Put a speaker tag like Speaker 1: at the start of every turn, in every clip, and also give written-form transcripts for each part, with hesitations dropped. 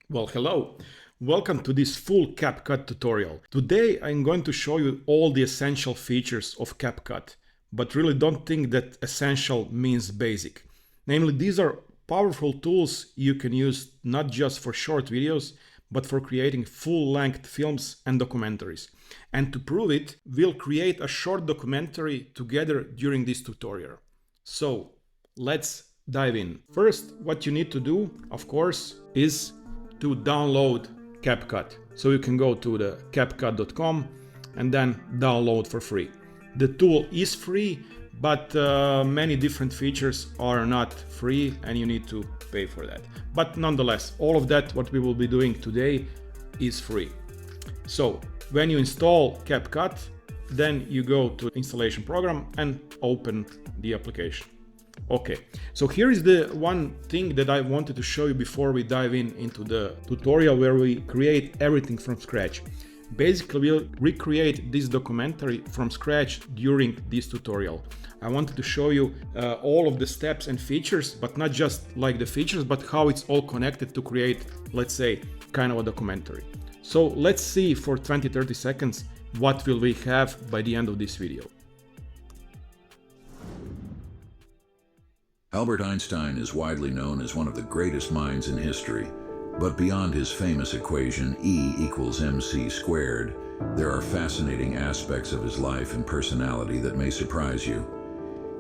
Speaker 1: Well, hello. Welcome to this full CapCut tutorial. Today I'm going to show you all the essential features of CapCut, but really don't think that essential means basic. Namely, these are powerful tools you can use not just for short videos, but for creating full-length films and documentaries. And to prove it, we'll create a short documentary together during this tutorial. So let's dive in. First, what you need to do, of course, is to download CapCut. So you can go to the CapCut.com and then download for free. The tool is free, but many different features are not free and you need to pay for that. But nonetheless, all of that, what we will be doing today, is free. So when you install CapCut, then you go to installation program and open the application. Okay, so here is the one thing that I wanted to show you before we dive into the tutorial where we create everything from scratch. Basically, we'll recreate this documentary from scratch during this tutorial. I wanted to show you all of the steps and features, but not just like the features, but how it's all connected to create, let's say, kind of a documentary. So let's see for 20-30 seconds what will we have by the end of this video.
Speaker 2: Albert Einstein is widely known as one of the greatest minds in history, but beyond his famous equation E equals mc squared, there are fascinating aspects of his life and personality that may surprise you.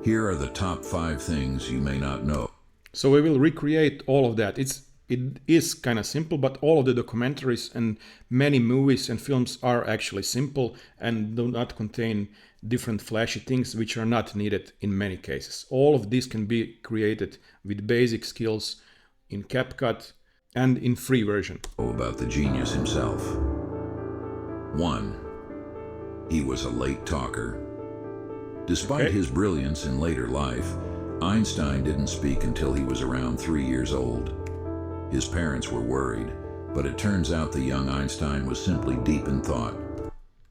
Speaker 2: Here are the top 5 things you may not know.
Speaker 1: So we will recreate all of that. It is kind of simple, but all of the documentaries and many movies and films are actually simple and do not contain different flashy things which are not needed in many cases. All of this can be created with basic skills in CapCut and in free version.
Speaker 2: About the genius himself. 1. He was a late talker. Despite his brilliance in later life, Einstein didn't speak until he was around 3 years old. His parents were worried, but it turns out the young Einstein was simply deep in thought.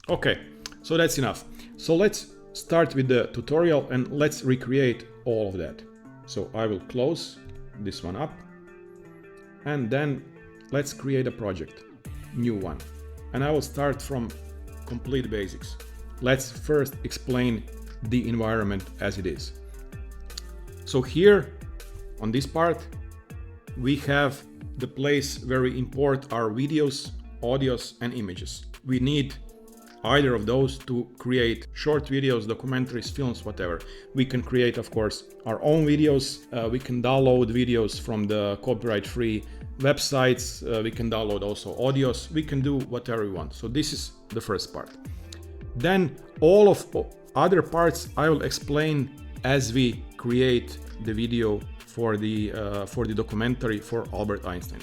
Speaker 1: Okay, so that's enough. So let's start with the tutorial and let's recreate all of that. So I will close this one up and then let's create a project, new one. And I will start from complete basics. Let's first explain the environment as it is. So here on this part, we have the place where we import our videos, audios, and images. We need either of those to create short videos, documentaries, films, whatever. We can create, of course, our own videos. We can download videos from the copyright-free websites. We can download also audios. We can do whatever we want. So this is the first part. Then all of other parts I will explain as we create the video for the documentary for Albert Einstein.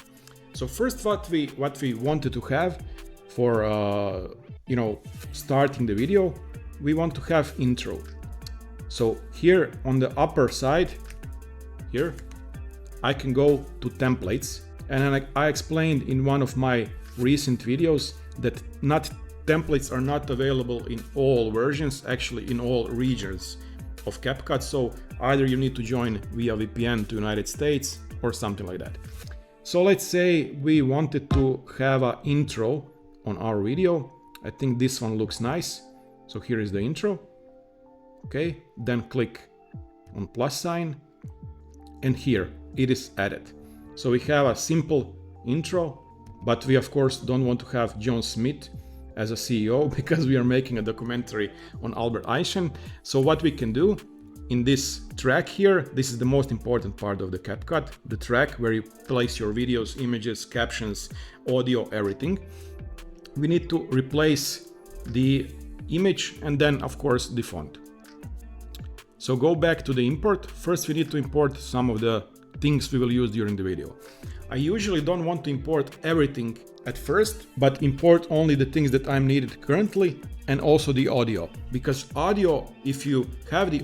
Speaker 1: So first, what we wanted to have for starting the video, we want to have intro. So here on the upper side, here I can go to templates, and I explained in one of my recent videos that templates are not available in all versions, actually in all regions of CapCut. So either you need to join via VPN to United States or something like that. So let's say we wanted to have an intro on our video. I think this one looks nice. So here is the intro. Okay, then click on plus sign and here it is added. So we have a simple intro, but we of course don't want to have John Smith as a CEO because we are making a documentary on Albert Einstein. So what we can do in this track here, this is the most important part of the CapCut, the track where you place your videos, images, captions, audio, everything. We need to replace the image and then of course the font. So go back to the import. First we need to import some of the things we will use during the video. I usually don't want to import everything at first, but import only the things that I'm needed currently and also the audio. Because audio, if you have the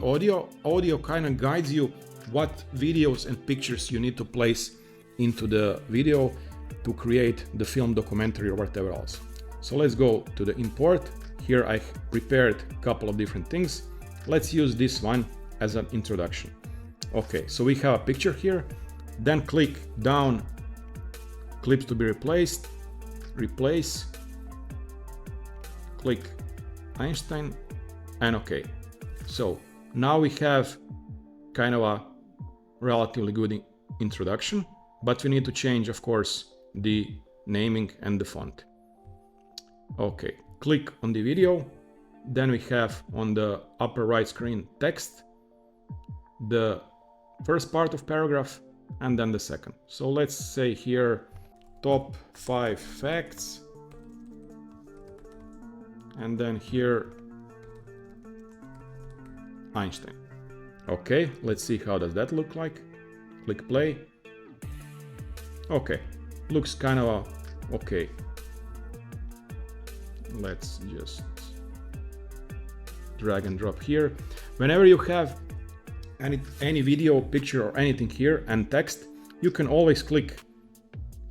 Speaker 1: audio kind of guides you what videos and pictures you need to place into the video to create the film, documentary or whatever else. So let's go to the import. Here I prepared a couple of different things. let's use this one as an introduction. Okay, so we have a picture here, then click down, clips to be replaced, replace, click Einstein, and okay. So now we have kind of a relatively good introduction, but we need to change, of course, the naming and the font. Okay, click on the video, then we have on the upper right screen text, the first part of paragraph, and then the second. So let's say here top 5 facts, and then here Einstein. Okay, let's see how does that look like. Click play. Okay, looks kind of okay. Let's just drag and drop here. Whenever you have any video, picture, or anything here and text, you can always click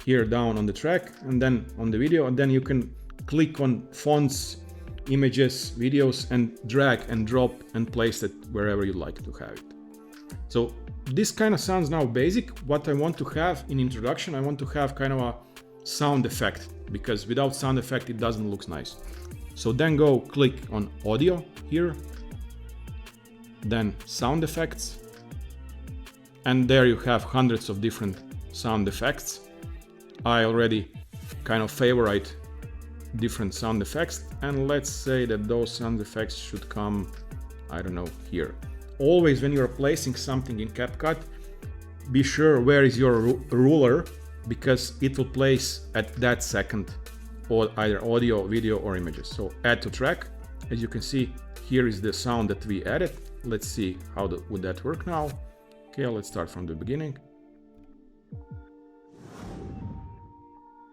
Speaker 1: here down on the track and then on the video, and then you can click on fonts, images, videos, and drag and drop and place it wherever you like to have it. So this kind of sounds now basic. What I want to have in introduction, I want to have kind of a sound effect, because without sound effect it doesn't look nice. So then go click on audio here, then sound effects, and there you have hundreds of different sound effects. I already kind of favorite different sound effects, and let's say that those sound effects should come, I don't know, here. Always when you're placing something in CapCut, be sure where is your ruler, because it will place at that second or either audio, video, or images. So add to track. As you can see, here is the sound that we added. Let's see how would that work now. Okay, let's start from the beginning.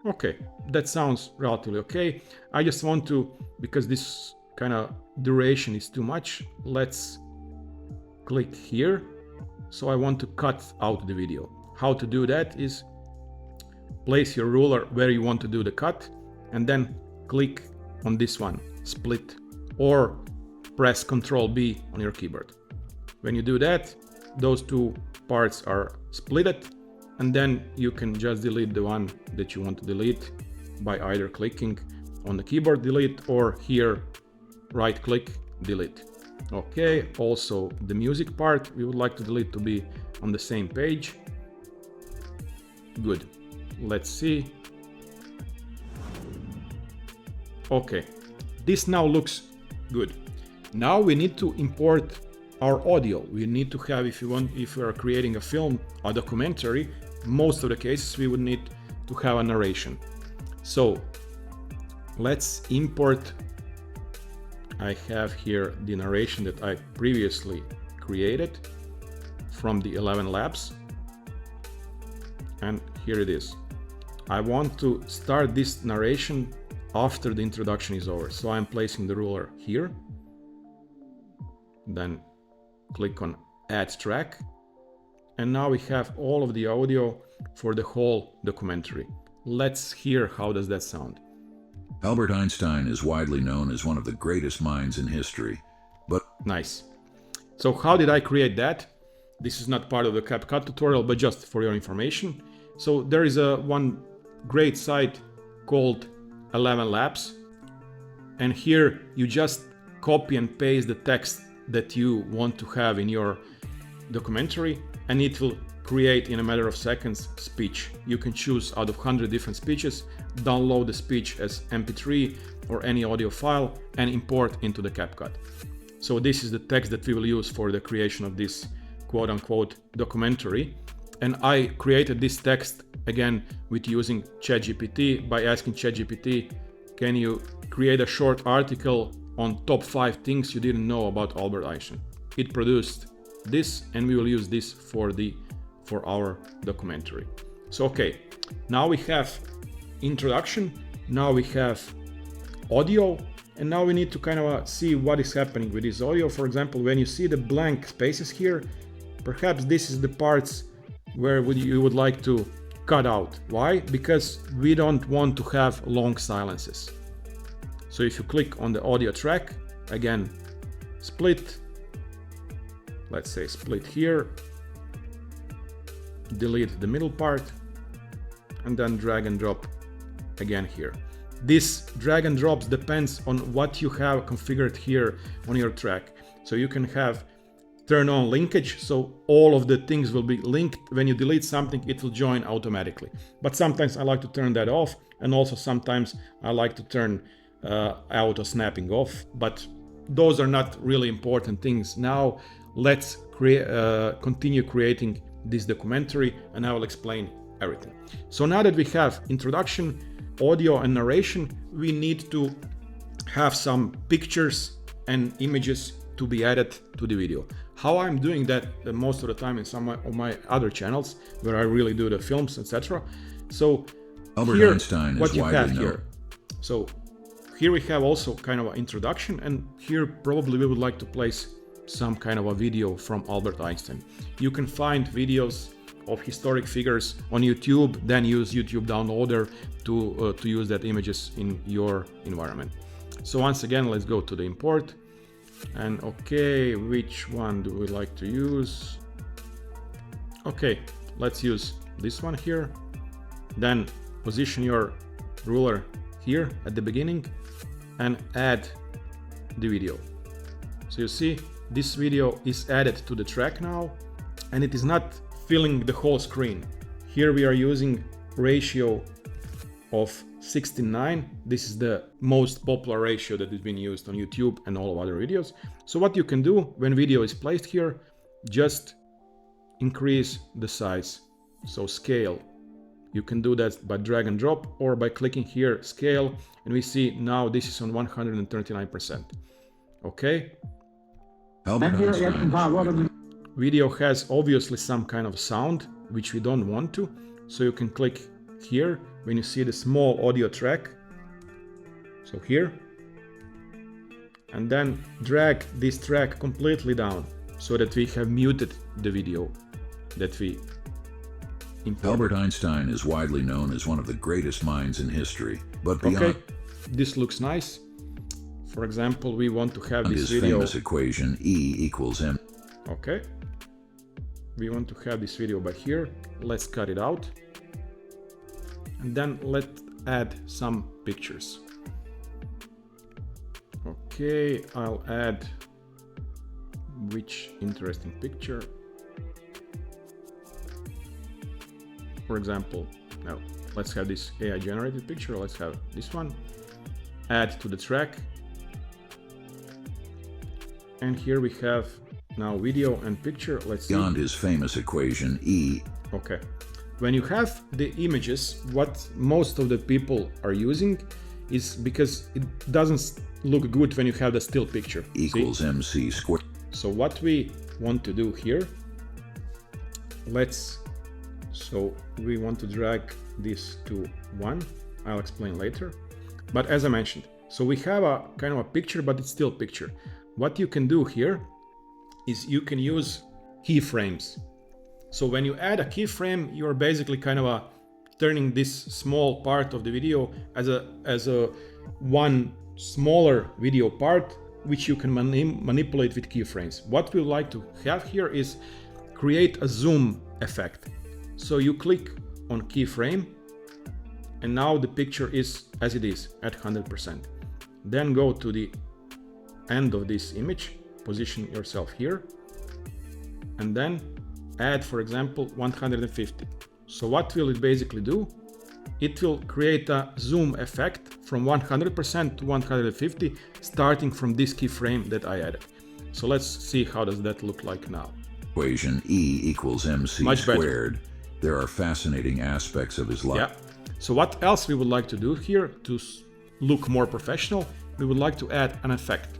Speaker 1: Okay, that sounds relatively okay. I just want to, because this kind of duration is too much, let's click here. So I want to cut out the video. How to do that is place your ruler where you want to do the cut, and then click on this one, split, or press Ctrl B on your keyboard. When you do that, those two parts are splitted, and then you can just delete the one that you want to delete by either clicking on the keyboard delete, or here right click delete. Okay, also the music part we would like to delete to be on the same page. Good. Let's see. Okay, this now looks good. Now we need to import our audio. We need to have, if we are creating a film, a documentary, most of the cases we would need to have a narration. So let's import. I have here the narration that I previously created from the 11 Labs, and here it is. I want to start this narration after the introduction is over, so I'm placing the ruler here, then click on add track, and now we have all of the audio for the whole documentary. Let's hear how does that sound.
Speaker 2: Albert Einstein is widely known as one of the greatest minds in history, but...
Speaker 1: Nice. So how did I create that? This is not part of the CapCut tutorial, but just for your information. So there is one great site called 11 Labs, and here you just copy and paste the text that you want to have in your documentary, and it will create in a matter of seconds speech. You can choose out of 100 different speeches, download the speech as MP3 or any audio file, and import into the CapCut. So this is the text that we will use for the creation of this quote-unquote documentary. And I created this text again with using ChatGPT by asking ChatGPT, can you create a short article on top 5 things you didn't know about Albert Einstein? It produced this, and we will use this for our documentary. So okay, now we have introduction, now we have audio, and now we need to kind of see what is happening with this audio. For example, when you see the blank spaces here, perhaps this is the parts where you would like to cut out. Why? Because we don't want to have long silences. So if you click on the audio track, again, split, let's say split here, delete the middle part, and then drag and drop again here. This drag and drops depends on what you have configured here on your track. So you can have turn on linkage, so all of the things will be linked. When you delete something, it will join automatically. But sometimes I like to turn that off, and also sometimes I like to turn auto snapping off, but those are not really important things. Now let's continue creating this documentary, and I will explain everything. So now that we have introduction, audio and narration, we need to have some pictures and images to be added to the video. How I'm doing that most of the time in some of my other channels where I really do the films, etc. So
Speaker 2: Albert
Speaker 1: here,
Speaker 2: Einstein
Speaker 1: what
Speaker 2: is
Speaker 1: you
Speaker 2: widely
Speaker 1: have
Speaker 2: known.
Speaker 1: here. So here we have also kind of an introduction, and here probably we would like to place some kind of a video from Albert Einstein. You can find videos of historic figures on YouTube, then use YouTube downloader to use that images in your environment. So once again, let's go to the import. And okay, which one do we like to use? Okay, let's use this one here. Then position your ruler here at the beginning and add the video. So you see, this video is added to the track now, and it is not filling the whole screen. Here we are using ratio of 69. This is the most popular ratio that has been used on YouTube and all of other videos. So what you can do when video is placed here, just increase the size. So scale. You can do that by drag and drop or by clicking here, scale, and we see now this is on 139%. Okay. Video has obviously some kind of sound, which we don't want to. So you can click here when you see the small audio track. So here. And then drag this track completely down so that we have muted the video that we imported.
Speaker 2: Albert Einstein is widely known as one of the greatest minds in history, but beyond
Speaker 1: Okay, this looks nice. For example, we want to have this
Speaker 2: his
Speaker 1: video.
Speaker 2: famous equation E equals M.
Speaker 1: Okay. We want to have this video by here. Let's cut it out. And then let's add some pictures. Okay, I'll add which interesting picture. For example, now let's have this AI generated picture. Let's have this one. Add to the track. And here we have now video and picture. Let's see.
Speaker 2: Beyond his famous equation E.
Speaker 1: Okay. When you have the images, what most of the people are using is because it doesn't look good when you have the still picture.
Speaker 2: Equals
Speaker 1: See?
Speaker 2: MC squared.
Speaker 1: So what we want to do here, so we want to drag this to 1. I'll explain later. But as I mentioned, so we have a kind of a picture, but it's still picture. What you can do here is you can use keyframes. So when you add a keyframe, you're basically kind of turning this small part of the video as a one smaller video part, which you can manipulate with keyframes. What we like to have here is create a zoom effect. So you click on keyframe, and now the picture is as it is at 100%. Then go to the end of this image, position yourself here, and then add, for example, 150. So what will it basically do? It will create a zoom effect from 100% to 150, starting from this keyframe that I added. So let's see how does that look like now.
Speaker 2: Equation E equals MC
Speaker 1: Much better.
Speaker 2: squared. There are fascinating aspects of his life.
Speaker 1: Yeah. So what else we would like to do here to look more professional? We would like to add an effect.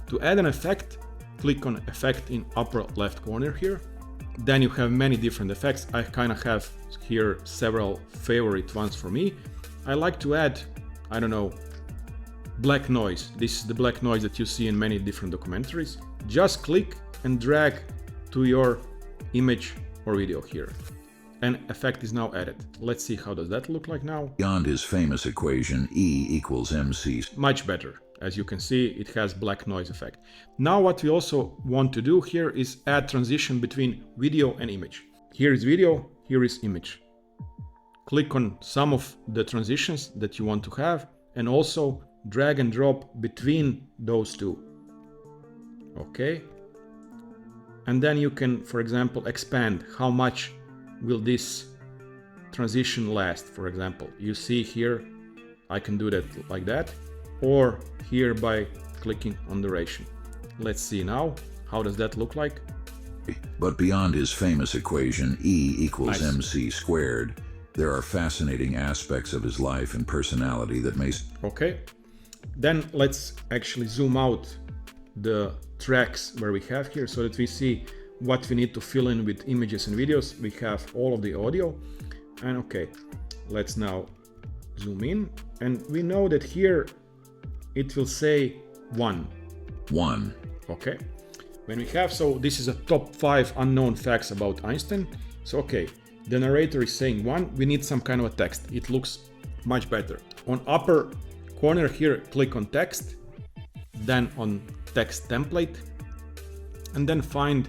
Speaker 1: To add an effect, click on effect in upper left corner here. Then you have many different effects. I kind of have here several favorite ones for me. I like to add, I don't know, black noise. This is the black noise that you see in many different documentaries. Just click and drag to your image or video here. And effect is now added. Let's see how does that look like now.
Speaker 2: Beyond his famous equation E equals MC.
Speaker 1: Much better. As you can see, it has black noise effect. Now what we also want to do here is add transition between video and image. Here is video, here is image. Click on some of the transitions that you want to have and also drag and drop between those two. Okay. And then you can, for example, expand how much will this transition last. For example, you see here, I can do that like that, or here by clicking on duration. Let's see now, how does that look like?
Speaker 2: But beyond his famous equation E equals
Speaker 1: Nice.
Speaker 2: MC squared, there are fascinating aspects of his life and personality that may...
Speaker 1: Okay, then let's actually zoom out the tracks where we have here so that we see what we need to fill in with images and videos. We have all of the audio, and okay, let's now zoom in, and we know that here it will say 1. Okay, when we have, so this is a top 5 unknown facts about Einstein. So okay, the narrator is saying 1, we need some kind of a text. It looks much better. On upper corner here, click on text, then on text template, and then find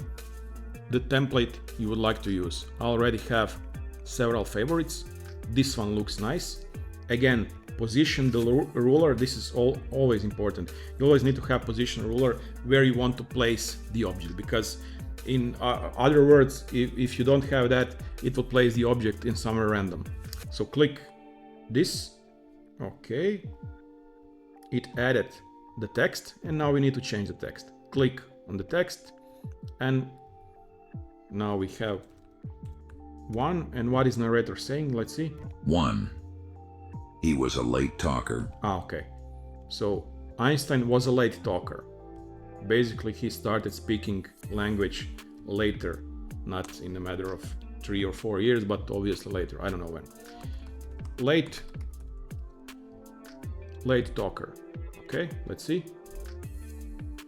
Speaker 1: the template you would like to use. I already have several favorites. This one looks nice. Again, position the ruler. This is always important. You always need to have position ruler where you want to place the object, because in other words, if you don't have that, it will place the object in somewhere random. So click this. Okay, it added the text, and now we need to change the text. Click on the text, and now we have 1. And what is narrator saying? Let's see.
Speaker 2: 1. He was a late talker.
Speaker 1: Okay, so Einstein was a late talker. Basically, he started speaking language later, not in a matter of 3 or 4 years, but obviously later. I don't know when. Late talker. Okay, let's see.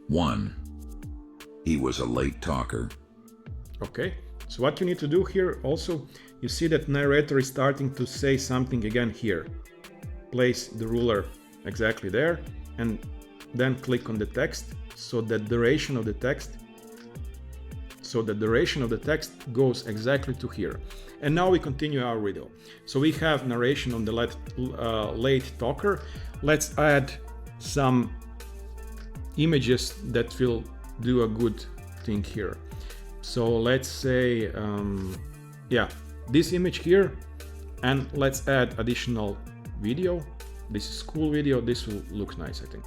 Speaker 2: 1. He was a late talker.
Speaker 1: Okay, so what you need to do here also, you see that narrator is starting to say something again here. Place the ruler exactly there, and then click on the text so that duration of the text goes exactly to here. And now we continue our video. So we have narration on the late talker. Let's add some images that will do a good thing here. So let's say, yeah, this image here, and let's add additional video. This is cool video. This will look nice, I think.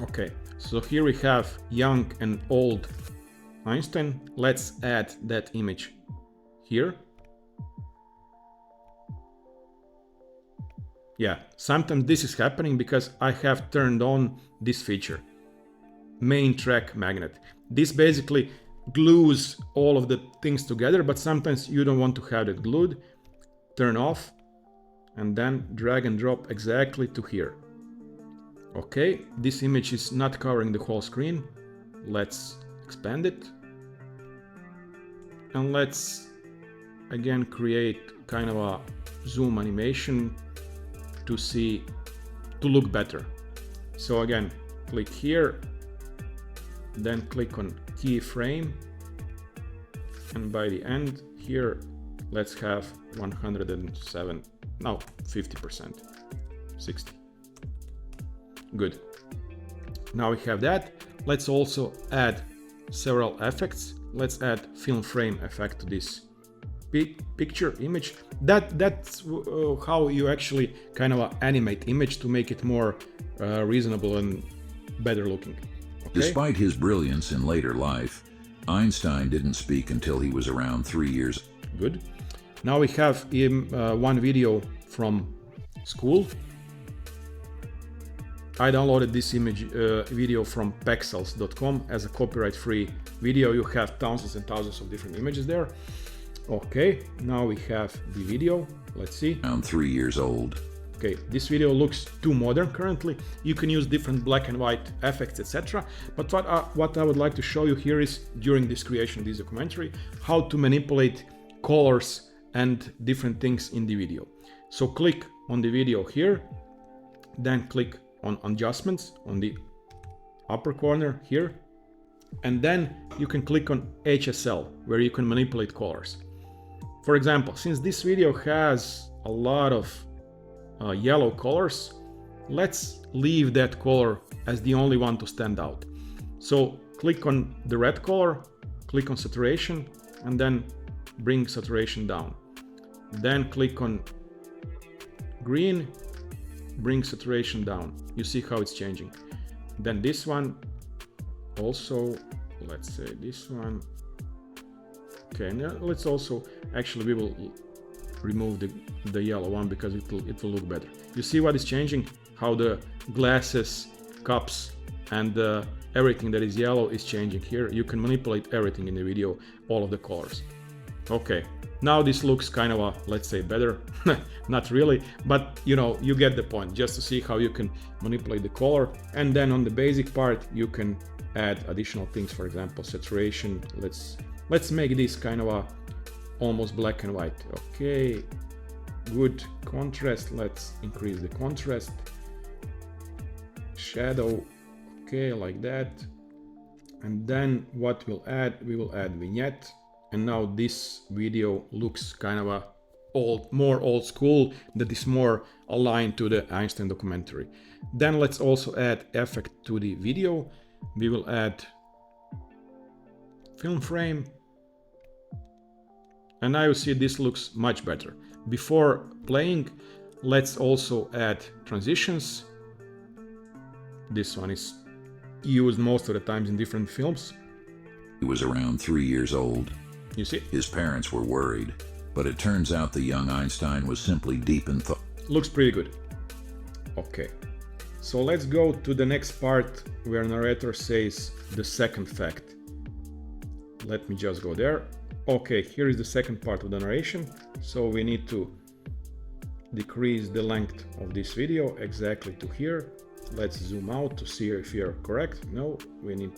Speaker 1: Okay, so here we have young and old Einstein. Let's add that image here. Yeah, sometimes this is happening because I have turned on this feature, main track magnet. This basically glues all of the things together, but sometimes you don't want to have it glued. Turn off, and then drag and drop exactly to here. Okay, this image is not covering the whole screen. Let's expand it. And let's again create kind of a zoom animation to look better. So again, click here, then click on Keyframe, and by the end here, let's have 107, no, 50%, 60. Good. Now we have that. Let's also add several effects. Let's add film frame effect to this picture image. That's how you actually kind of animate image to make it more reasonable and better looking. Okay?
Speaker 2: Despite his brilliance in later life, Einstein didn't speak until he was around 3 years.
Speaker 1: Good. Now we have one video from school. I downloaded this image video from pexels.com as a copyright-free video. You have thousands and thousands of different images there. Okay, now we have the video. Let's see.
Speaker 2: Around 3 years old.
Speaker 1: Okay, this video looks too modern currently. You can use different black and white effects, etc. But what I would like to show you here is, during this creation of this documentary, how to manipulate colors and different things in the video. So click on the video here, then click on adjustments on the upper corner here, and then you can click on HSL, where you can manipulate colors. For example, since this video has a lot of yellow colors, let's leave that color as the only one to stand out. So click on the red color, click on saturation, and then bring saturation down. Then click on green, bring saturation down. You see how it's changing. Then this one also, let's say this one. Okay, now let's also, actually we will remove the yellow one because it will look better. You see what is changing? How the glasses, cups, and everything that is yellow is changing here. You can manipulate everything in the video, all of the colors. Okay, now this looks kind of let's say better. Not really, but you know, you get the point, just to see how you can manipulate the color. And then on the basic part, you can add additional things, for example, saturation. Let's make this kind of almost black and white. Okay, good. Contrast, let's increase the contrast. Shadow, okay, like that. And then what we'll add, we will add vignette. And now this video looks kind of more old school, that is more aligned to the Einstein documentary. Then let's also add effect to the video. We will add film frame. And now you see this looks much better. Before playing, let's also add transitions. This one is used most of the times in different films.
Speaker 2: He was around 3 years old.
Speaker 1: You see?
Speaker 2: His parents were worried, but it turns out the young Einstein was simply deep in thought.
Speaker 1: Looks pretty good. Okay, so let's go to the next part where narrator says the second fact. Let me just go there. Okay, here is the second part of the narration. So we need to decrease the length of this video exactly to here. Let's zoom out to see if you're correct. No, we need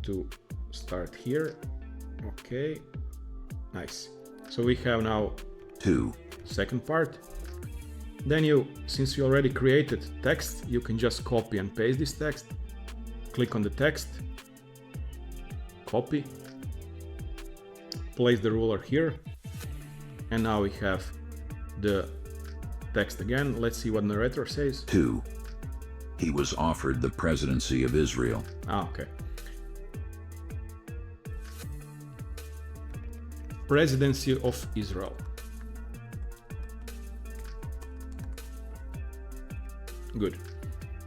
Speaker 1: to start here. Okay, nice. So we have now second part. Then since you already created text, you can just copy and paste this text. Click on the text, copy, place the ruler here, and now we have the text again. Let's see what narrator says.
Speaker 2: 2. He was offered the presidency of Israel.
Speaker 1: Okay. Presidency of Israel. Good.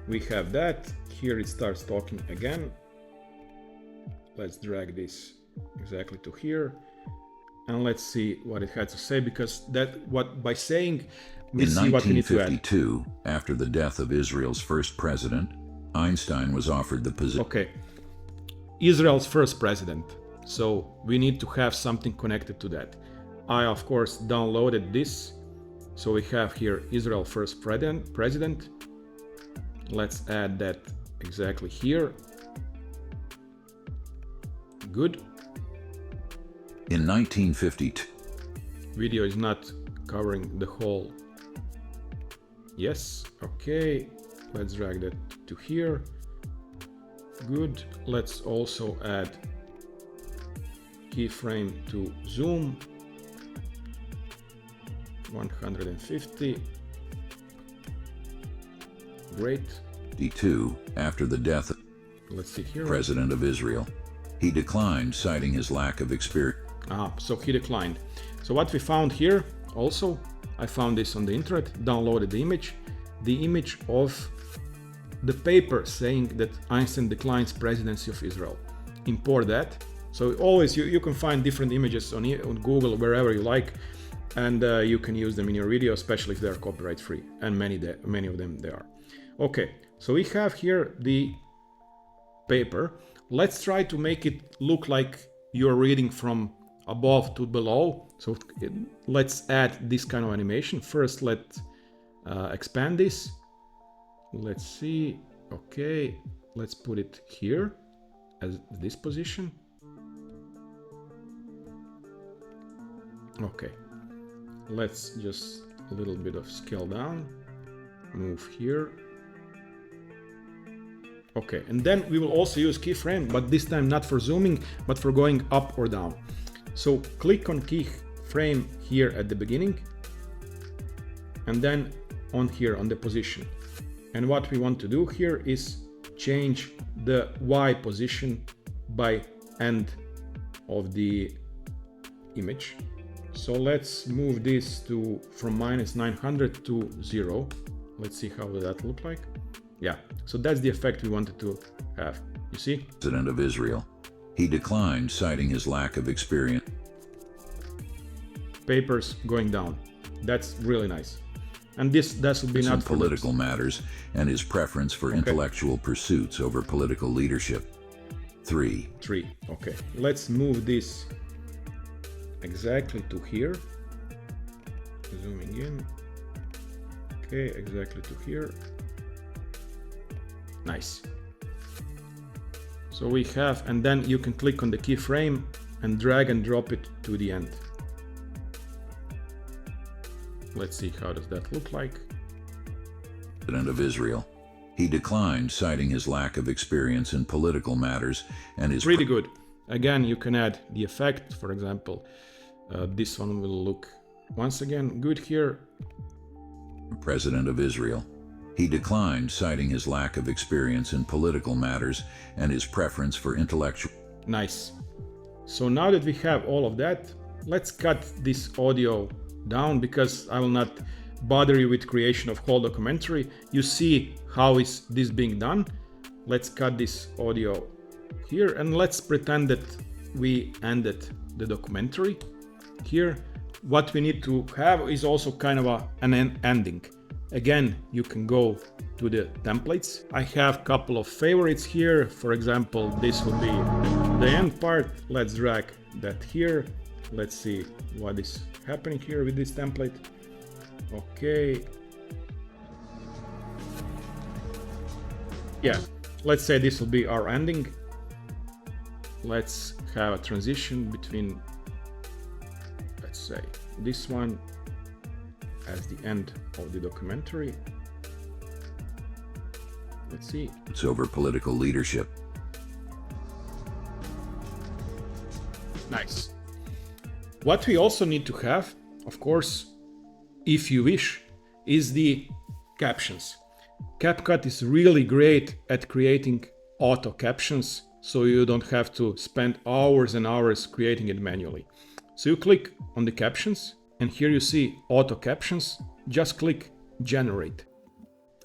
Speaker 1: We have that. Here it starts talking again. Let's drag this exactly to here. And let's see what it had to say, because by saying we see what we need to add.
Speaker 2: In 1952, after the death of Israel's first president, Einstein was offered the position.
Speaker 1: Okay. Israel's first president. So we need to have something connected to that. I, of course, downloaded this. So we have here Israel first president. Let's add that exactly here. Good.
Speaker 2: In 1952.
Speaker 1: Video is not covering the whole. Yes, okay. Let's drag that to here. Good. Let's also add keyframe to zoom. 150. Great.
Speaker 2: 52, after the death of
Speaker 1: Let's see here.
Speaker 2: President of Israel. He declined, citing his lack of experience.
Speaker 1: So he declined. So what we found here also, I found this on the internet, downloaded the image of the paper saying that Einstein declines presidency of Israel. Import that. So always you can find different images on Google, wherever you like, and you can use them in your video, especially if they are copyright free, and many of them they are. Okay, so we have here the paper. Let's try to make it look like you're reading from above to below. So let's add this kind of animation. First, let's expand this. Let's see. Okay, let's put it here as this position. Okay, let's just a little bit of scale down, move here, Okay, and then we will also use keyframe, but this time not for zooming, but for going up or down. So click on keyframe here at the beginning, and then on here on the position. And what we want to do here is change the Y position by end of the image. So let's move this to from -900 to 0. Let's see how that look like. Yeah, so that's the effect we wanted to have. You see?
Speaker 2: President of Israel. He declined, citing his lack of experience.
Speaker 1: Papers going down. That's really nice. And this will be not for
Speaker 2: political matters and his preference for intellectual pursuits over political leadership. 3.
Speaker 1: Okay, let's move this exactly to here. Zooming in. Okay, exactly to here. Nice. So we have, and then you can click on the keyframe and drag and drop it to the end. Let's see how does that look like.
Speaker 2: President of Israel. He declined, citing his lack of experience in political matters and his...
Speaker 1: Pretty good. Again, you can add the effect. For example, this one will look once again good here.
Speaker 2: President of Israel. He declined, citing his lack of experience in political matters and his preference for intellectual...
Speaker 1: Nice. So now that we have all of that, let's cut this audio down because I will not bother you with creation of whole documentary. You see how is this being done. Let's cut this audio here and let's pretend that we ended the documentary. Here, what we need to have is also kind of an ending. Again, you can go to the templates. I have a couple of favorites here. For example, this will be the end part. Let's drag that here. Let's see what is happening here with this template. Okay. Yeah, let's say this will be our ending. Let's have a transition between, let's say, this one as the end of the documentary. Let's see.
Speaker 2: It's over political leadership.
Speaker 1: Nice. What we also need to have, of course, if you wish, is the captions. CapCut is really great at creating auto captions, so you don't have to spend hours and hours creating it manually. So you click on the captions, and here you see auto captions. Just click generate.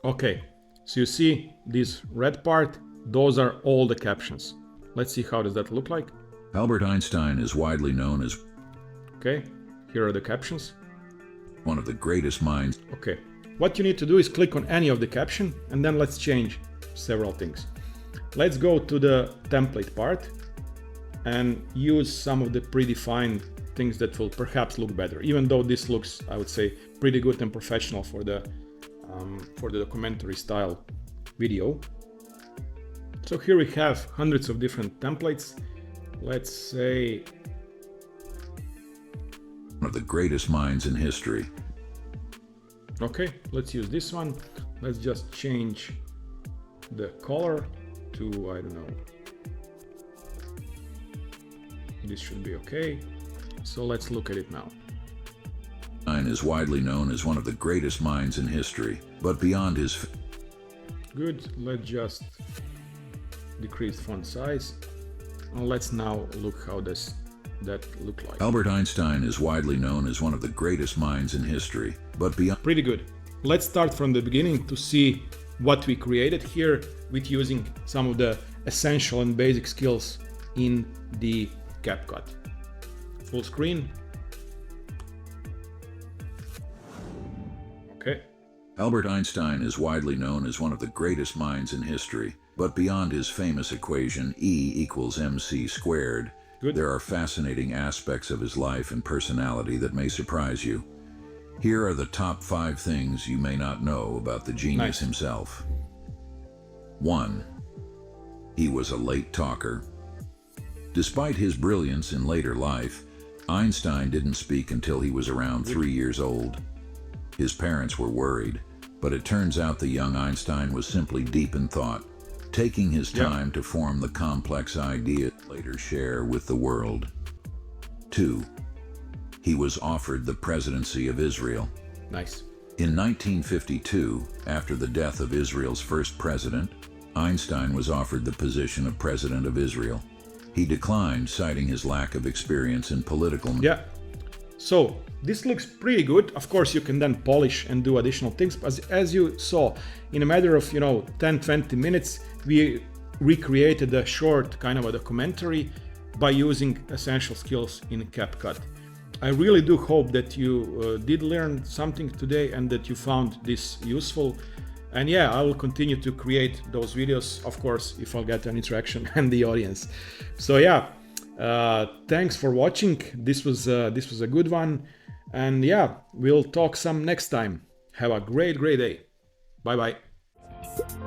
Speaker 1: Okay, so you see this red part, those are all the captions. Let's see how does that look like.
Speaker 2: Albert Einstein is widely known as...
Speaker 1: Okay, here are the captions.
Speaker 2: One of the greatest minds.
Speaker 1: Okay, what you need to do is click on any of the caption and then let's change several things. Let's go to the template part and use some of the predefined things that will perhaps look better, even though this looks, I would say, pretty good and professional for the documentary style video. So here we have hundreds of different templates. Let's say
Speaker 2: one of the greatest minds in history.
Speaker 1: Okay, let's use this one. Let's just change the color to, I don't know, this should be okay. So let's look at it now.
Speaker 2: Einstein is widely known as one of the greatest minds in history, but beyond his...
Speaker 1: Good, let's just decrease font size. And let's now look how does that look like.
Speaker 2: Albert Einstein is widely known as one of the greatest minds in history, but beyond...
Speaker 1: Pretty good. Let's start from the beginning to see what we created here with using some of the essential and basic skills in the CapCut. Full screen. Okay.
Speaker 2: Albert Einstein is widely known as one of the greatest minds in history, but beyond his famous equation E = mc squared,
Speaker 1: Good.
Speaker 2: There are fascinating aspects of his life and personality that may surprise you. Here are the top 5 things you may not know about the genius himself. 1. He was a late talker. Despite his brilliance in later life, Einstein didn't speak until he was around 3 years old. His parents were worried, but it turns out the young Einstein was simply deep in thought. taking his time to form the complex idea to later share with the world. 2. He was offered the presidency of Israel.
Speaker 1: Nice.
Speaker 2: In 1952, after the death of Israel's first president, Einstein was offered the position of president of Israel. He declined, citing his lack of experience in political...
Speaker 1: Yeah. So this looks pretty good. Of course, you can then polish and do additional things. But as you saw, in a matter of 10-20 minutes, we recreated a short kind of a documentary by using essential skills in CapCut. I really do hope that you did learn something today and that you found this useful. And yeah, I will continue to create those videos, of course, if I'll get an interaction and the audience. So yeah, thanks for watching. This was a good one. And yeah, we'll talk some next time. Have a great day. Bye bye.